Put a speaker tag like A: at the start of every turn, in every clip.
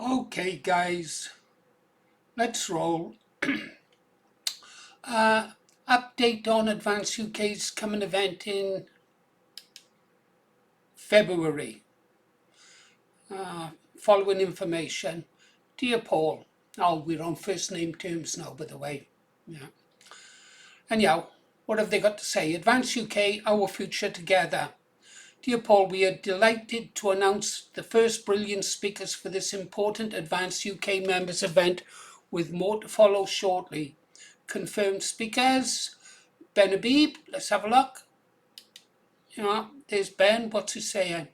A: Okay, guys, let's roll. Update on Advance UK's coming event in February. Following information. Dear Paul, we're on first name terms now, by the way. Yeah. Anyhow, what have they got to say? Advance UK, our future together. Dear Paul, we are delighted to announce the first brilliant speakers for this important Advance UK members event, with more to follow shortly. Confirmed speakers: Ben Habib, let's have a look. There's Ben, what's he saying?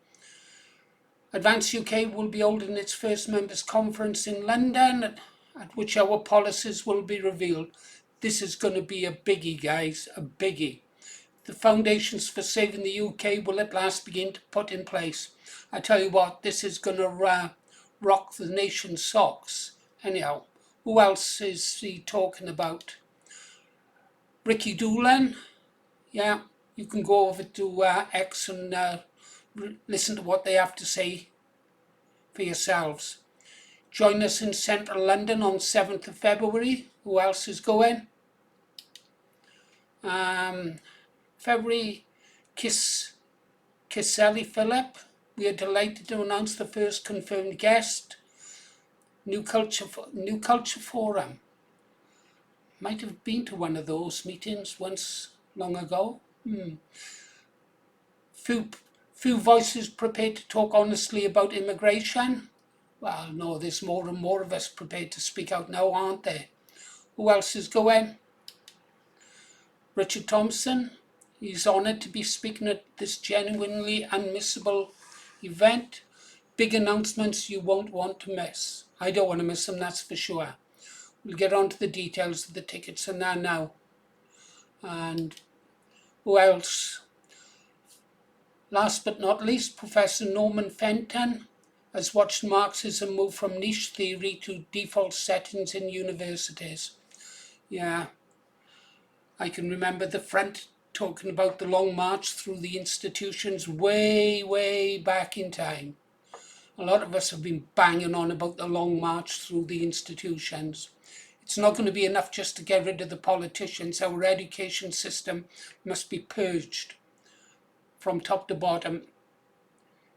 A: Advance UK will be holding its first members conference in London, at which our policies will be revealed. This is going to be a biggie, guys, a biggie. The foundations for saving the UK will at last begin to put in place. I tell you what, this is going to rock the nation's socks. Anyhow, who else is he talking about? Ricky Doolan. Yeah, you can go over to X and listen to what they have to say for yourselves. Join us in central London on 7th of February. Who else is going? February, Kiseli Philip. We are delighted to announce the first confirmed guest. New Culture Forum. Might have been to one of those meetings once long ago. Few voices prepared to talk honestly about immigration. Well, no, there's more and more of us prepared to speak out now, aren't there? Who else is going? Richard Thompson. He's honoured to be speaking at this genuinely unmissable event. Big announcements you won't want to miss. I don't want to miss them, that's for sure. We'll get on to the details of the tickets and that now. And who else? Last but not least, Professor Norman Fenton has watched Marxism move from niche theory to default settings in universities. Yeah, I can remember the front talking about the long march through the institutions way back in time. A lot of us have been banging on about the long march through the institutions. It's not going to be enough just to get rid of the politicians. Our education system must be purged from top to bottom.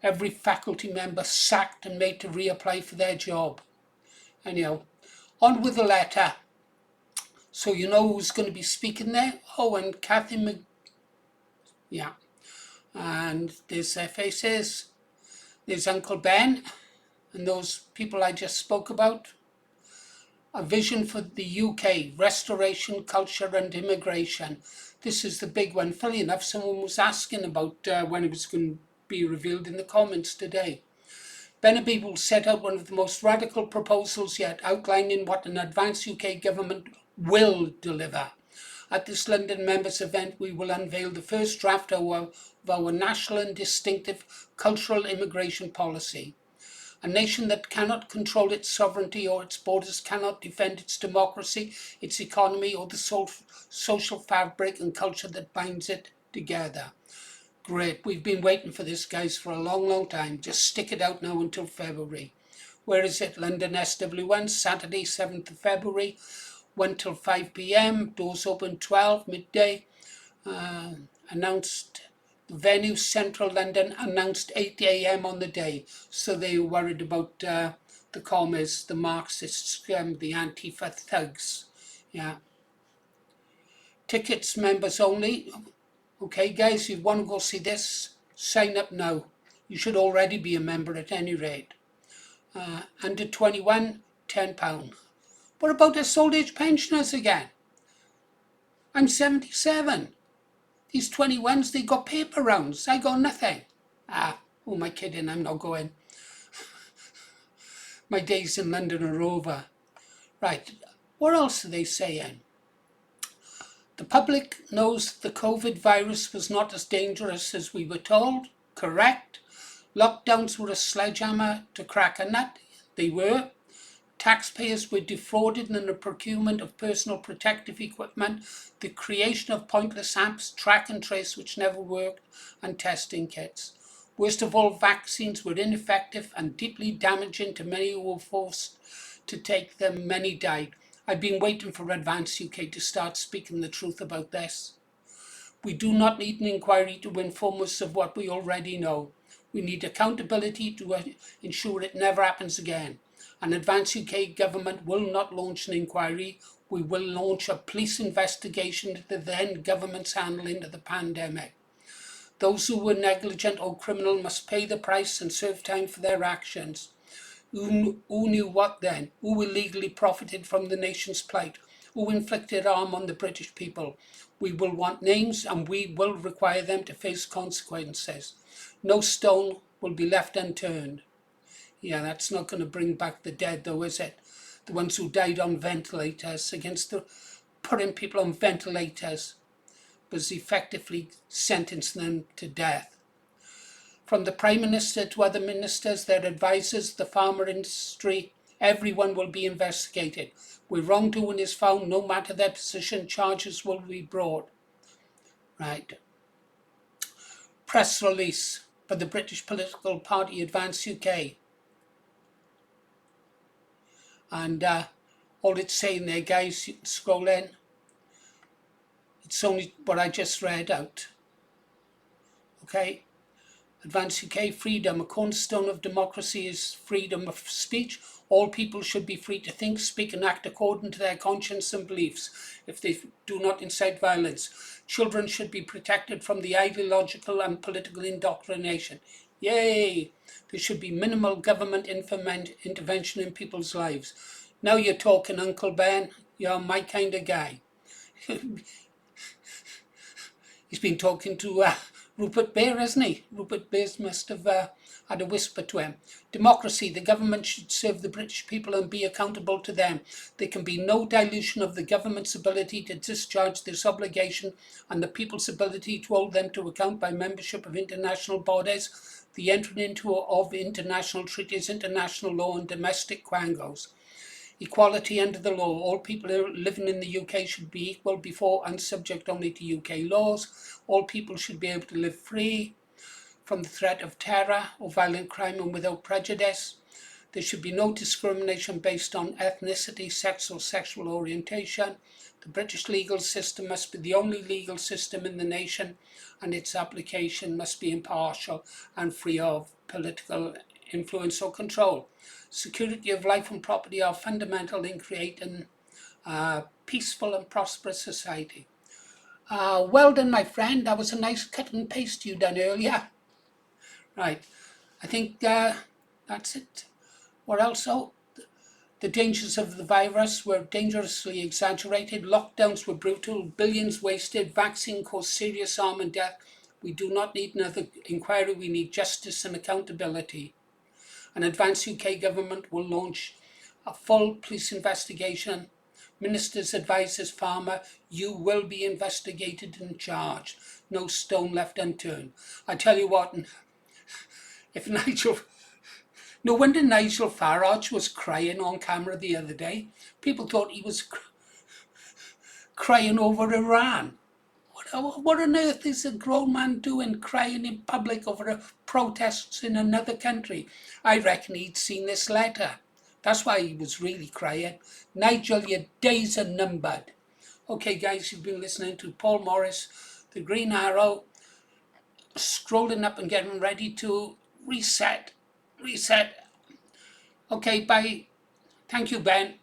A: Every faculty member sacked and made to reapply for their job. Anyhow, on with the letter. So you know who's going to be speaking there? Oh, and Kathy yeah. And there's their faces. There's Uncle Ben and those people I just spoke about. A vision for the UK, restoration, culture and immigration. This is the big one. Funny enough, someone was asking about when it was going to be revealed in the comments today. Ben Habib will set out one of the most radical proposals yet, outlining what an advanced UK government will deliver. At this London members event, we will unveil the first draft of our national and distinctive cultural immigration policy. A nation that cannot control its sovereignty or its borders cannot defend its democracy, its economy, or the social fabric and culture that binds it together. Great. We've been waiting for this, guys, for a long time. Just stick it out now until February. Where is it? London SW1, Saturday, 7th of February, 1 till 5 p.m. Doors open 12, midday. Announced the venue, Central London, announced 8 a.m. on the day. So they were worried about the commies, the Marxists, the Antifa thugs. Yeah. Tickets, members only. Okay, guys, if you want to go see this, sign up now. You should already be a member at any rate. Under 21, £10. What about us old age pensioners again? I'm 77. These 21s, they got paper rounds. I got nothing. Who am I kidding? I'm not going. My days in London are over. Right, what else are they saying? The public knows the COVID virus was not as dangerous as we were told. Correct. Lockdowns were a sledgehammer to crack a nut. They were. Taxpayers were defrauded in the procurement of personal protective equipment, the creation of pointless apps, track and trace which never worked, and testing kits. Worst of all, vaccines were ineffective and deeply damaging to many who were forced to take them. Many died. I've been waiting for Advance UK to start speaking the truth about this. We do not need an inquiry to inform us of what we already know. We need accountability to ensure it never happens again. An Advance UK government will not launch an inquiry. We will launch a police investigation into the then government's handling of the pandemic. Those who were negligent or criminal must pay the price and serve time for their actions. Who knew what then? Who illegally profited from the nation's plight? Who inflicted harm on the British people? We will want names and we will require them to face consequences. No stone will be left unturned. Yeah, that's not going to bring back the dead though, is it? The ones who died on ventilators, against putting people on ventilators was effectively sentencing them to death. From the Prime Minister to other ministers, their advisors, the farmer industry, everyone will be investigated. Where wrongdoing is found, no matter their position, charges will be brought. Right. Press release for the British political party Advance UK. And all it's saying there, guys, you can scroll in. It's only what I just read out. Okay. Advance UK freedom. A cornerstone of democracy is freedom of speech. All people should be free to think, speak and act according to their conscience and beliefs if they do not incite violence. Children should be protected from the ideological and political indoctrination. Yay! There should be minimal government intervention in people's lives. Now you're talking, Uncle Ben. You're my kind of guy. He's been talking to Rupert Bear, hasn't he? Rupert Bear must have had a whisper to him. Democracy. The government should serve the British people and be accountable to them. There can be no dilution of the government's ability to discharge this obligation and the people's ability to hold them to account by membership of international bodies, the entering into of international treaties, international law and domestic quangos. Equality under the law. All people living in the UK should be equal before and subject only to UK laws. All people should be able to live free from the threat of terror or violent crime and without prejudice. There should be no discrimination based on ethnicity, sex or sexual orientation. The British legal system must be the only legal system in the nation and its application must be impartial and free of political influence or control. Security of life and property are fundamental in creating a peaceful and prosperous society. Well done, my friend. That was a nice cut and paste you done earlier. Right. I think that's it. What else? Oh, the dangers of the virus were dangerously exaggerated. Lockdowns were brutal. Billions wasted. Vaccine caused serious harm and death. We do not need another inquiry. We need justice and accountability. An Advance UK government will launch a full police investigation. Ministers, advisors, farmer, you will be investigated and charged. No stone left unturned. I tell you what, if no wonder Nigel Farage was crying on camera the other day. People thought he was crying over Iran. What on earth is a grown man doing crying in public over protests in another country? I reckon he'd seen this letter. That's why he was really crying. Nigel, your days are numbered. Okay, guys, you've been listening to Paul Morris, the Green Arrow, scrolling up and getting ready to reset. Okay, bye. Thank you, Ben.